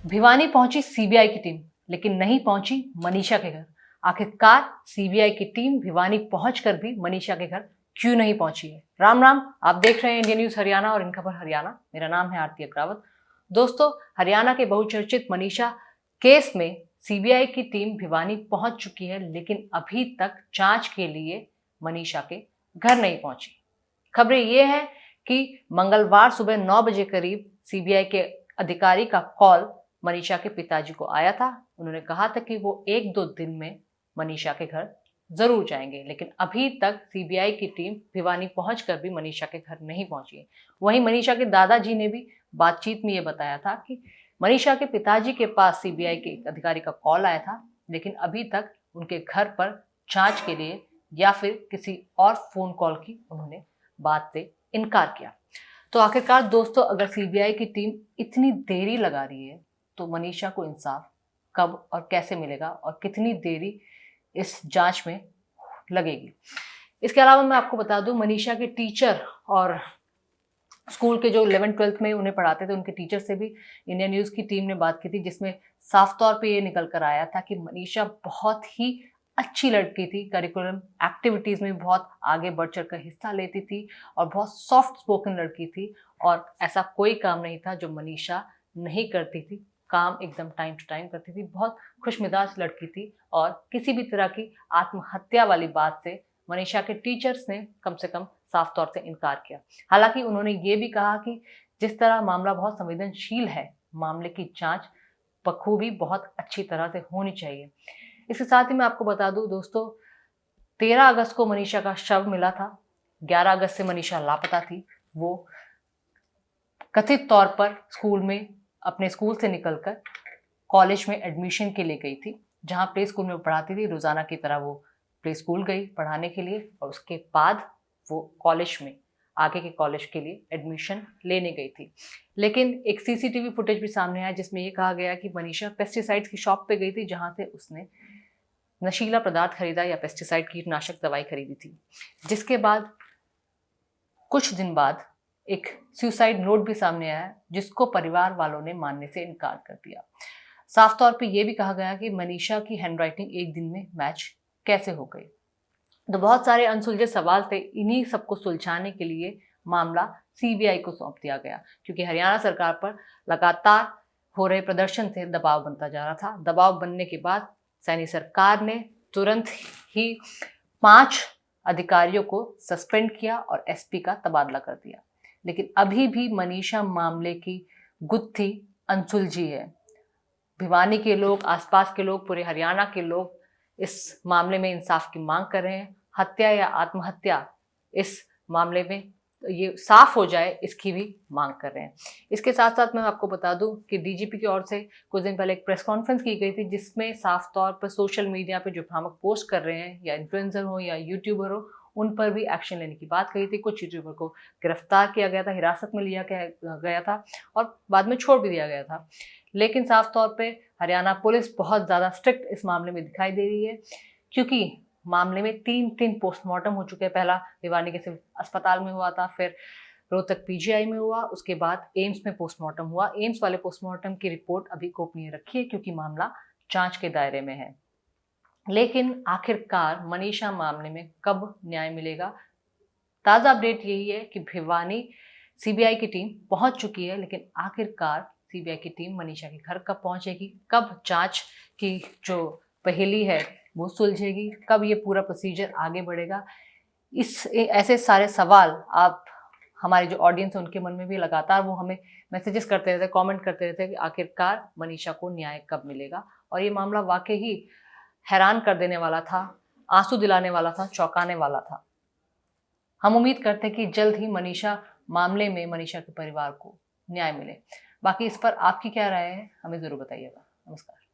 भिवानी पहुंची सीबीआई की टीम, लेकिन नहीं पहुंची मनीषा के घर। आखिरकार सीबीआई की टीम भिवानी पहुंचकर भी मनीषा के घर क्यों नहीं पहुंची है? राम राम, आप देख रहे हैं इंडियन न्यूज हरियाणा और इन खबर हरियाणा। मेरा नाम है आरती अग्रावत। दोस्तों, हरियाणा के बहुचर्चित मनीषा केस में सीबीआई की टीम भिवानी पहुंच चुकी है, लेकिन अभी तक जांच के लिए मनीषा के घर नहीं पहुंची। खबरें ये हैं कि मंगलवार सुबह 9 बजे करीब सीबीआई के अधिकारी का कॉल मनीषा के पिताजी को आया था। उन्होंने कहा था कि वो 1-2 दिन में मनीषा के घर जरूर जाएंगे, लेकिन अभी तक सीबीआई की टीम भिवानी पहुंचकर भी मनीषा के घर नहीं पहुंची है। वहीं मनीषा के दादाजी ने भी बातचीत में ये बताया था कि मनीषा के पिताजी के पास सीबीआई के अधिकारी का कॉल आया था, लेकिन अभी तक उनके घर पर जांच के लिए या फिर किसी और फोन कॉल की उन्होंने बात से इनकार किया। तो आखिरकार दोस्तों, अगर सीबीआई की टीम इतनी देरी लगा रही है तो मनीषा को इंसाफ कब और कैसे मिलेगा और कितनी देरी इस जांच में लगेगी? इसके अलावा मैं आपको बता दूं, मनीषा के टीचर और स्कूल के जो 11th-12th में उन्हें पढ़ाते थे उनके टीचर से भी इंडियन न्यूज की टीम ने बात की थी, जिसमें साफ तौर पे ये निकल कर आया था कि मनीषा बहुत ही अच्छी लड़की थी, करिकुलम एक्टिविटीज में बहुत आगे बढ़ चढ़ कर हिस्सा लेती थी और बहुत सॉफ्ट स्पोकन लड़की थी। और ऐसा कोई काम नहीं था जो मनीषा नहीं करती थी, काम एकदम टाइम टू टाइम करती थी, बहुत खुशमिजाज लड़की थी। और किसी भी तरह की आत्महत्या वाली बात से मनीषा के टीचर्स ने कम से कम साफ तौर से इनकार किया। हालांकि उन्होंने ये भी कहा कि जिस तरह मामला बहुत संवेदनशील है, मामले की जांच बखूबी बहुत अच्छी तरह से होनी चाहिए। इसके साथ ही मैं आपको बता दूं दोस्तों, 13 अगस्त को मनीषा का शव मिला था। 11 अगस्त से मनीषा लापता थी। वो कथित तौर पर अपने स्कूल से निकलकर कॉलेज में एडमिशन के लिए गई थी, जहां प्ले स्कूल में वो पढ़ाती थी। रोजाना की तरह वो प्ले स्कूल गई पढ़ाने के लिए और उसके बाद वो कॉलेज में आगे के कॉलेज के लिए एडमिशन लेने गई थी। लेकिन एक सीसीटीवी फुटेज भी सामने आया जिसमें ये कहा गया कि मनीषा पेस्टिसाइड्स की शॉप पे गई थी, जहां से उसने नशीला पदार्थ खरीदा या पेस्टिसाइड कीटनाशक दवाई खरीदी थी। जिसके बाद कुछ दिन बाद एक सुसाइड नोट भी सामने आया, जिसको परिवार वालों ने मानने से इनकार कर दिया। साफ तौर पे ये भी कहा गया कि मनीषा की हैंडराइटिंग एक दिन में मैच कैसे हो गई। तो बहुत सारे अनसुलझे सवाल थे। इन्हीं सबको सुलझाने के लिए मामला सीबीआई को सौंप दिया गया, क्योंकि हरियाणा सरकार पर लगातार हो रहे प्रदर्शन से दबाव बनता जा रहा था। दबाव बनने के बाद सैनी सरकार ने तुरंत ही 5 अधिकारियों को सस्पेंड किया और एसपी का तबादला कर दिया। लेकिन अभी भी मनीषा मामले की गुत्थी अनसुलझी है। भिवानी के लोग, आसपास के लोग, पूरे हरियाणा के लोग इस मामले में इंसाफ की मांग कर रहे हैं। हत्या या आत्महत्या, इस मामले में ये साफ हो जाए, इसकी भी मांग कर रहे हैं। इसके साथ साथ मैं आपको बता दूं कि डीजीपी की ओर से कुछ दिन पहले एक प्रेस कॉन्फ्रेंस की गई थी, जिसमें साफ तौर पर सोशल मीडिया पे जो भ्रामक पोस्ट कर रहे हैं, या इन्फ्लुएंसर हो या यूट्यूबर हो, उन पर भी एक्शन लेने की बात कही थी। कुछ यूट्यूबर को गिरफ्तार किया गया था, हिरासत में लिया गया था और बाद में छोड़ भी दिया गया था। लेकिन साफ तौर पे हरियाणा पुलिस बहुत ज़्यादा स्ट्रिक्ट इस मामले में दिखाई दे रही है, क्योंकि मामले में 3 पोस्टमार्टम हो चुके हैं। पहला भिवानी के सिविल अस्पताल में हुआ था, फिर रोहतक पीजीआई में हुआ, उसके बाद एम्स में पोस्टमार्टम हुआ। एम्स वाले पोस्टमार्टम की रिपोर्ट अभी गोपनीय रखी है, क्योंकि मामला जांच के दायरे में है। लेकिन आखिरकार मनीषा मामले में कब न्याय मिलेगा? ताज़ा अपडेट यही है कि भिवानी सीबीआई की टीम पहुंच चुकी है, लेकिन आखिरकार सीबीआई की टीम मनीषा के घर कब पहुंचेगी, कब जांच की जो पहेली है वो सुलझेगी, कब ये पूरा प्रोसीजर आगे बढ़ेगा, ऐसे सारे सवाल आप, हमारे जो ऑडियंस है उनके मन में भी लगातार वो हमें मैसेजेस करते रहते, कमेंट करते रहते कि आखिरकार मनीषा को न्याय कब मिलेगा। और ये मामला वाकई ही हैरान कर देने वाला था, आंसू दिलाने वाला था, चौंकाने वाला था। हम उम्मीद करते हैं कि जल्द ही मनीषा मामले में मनीषा के परिवार को न्याय मिले। बाकी इस पर आपकी क्या राय है, हमें जरूर बताइएगा। नमस्कार।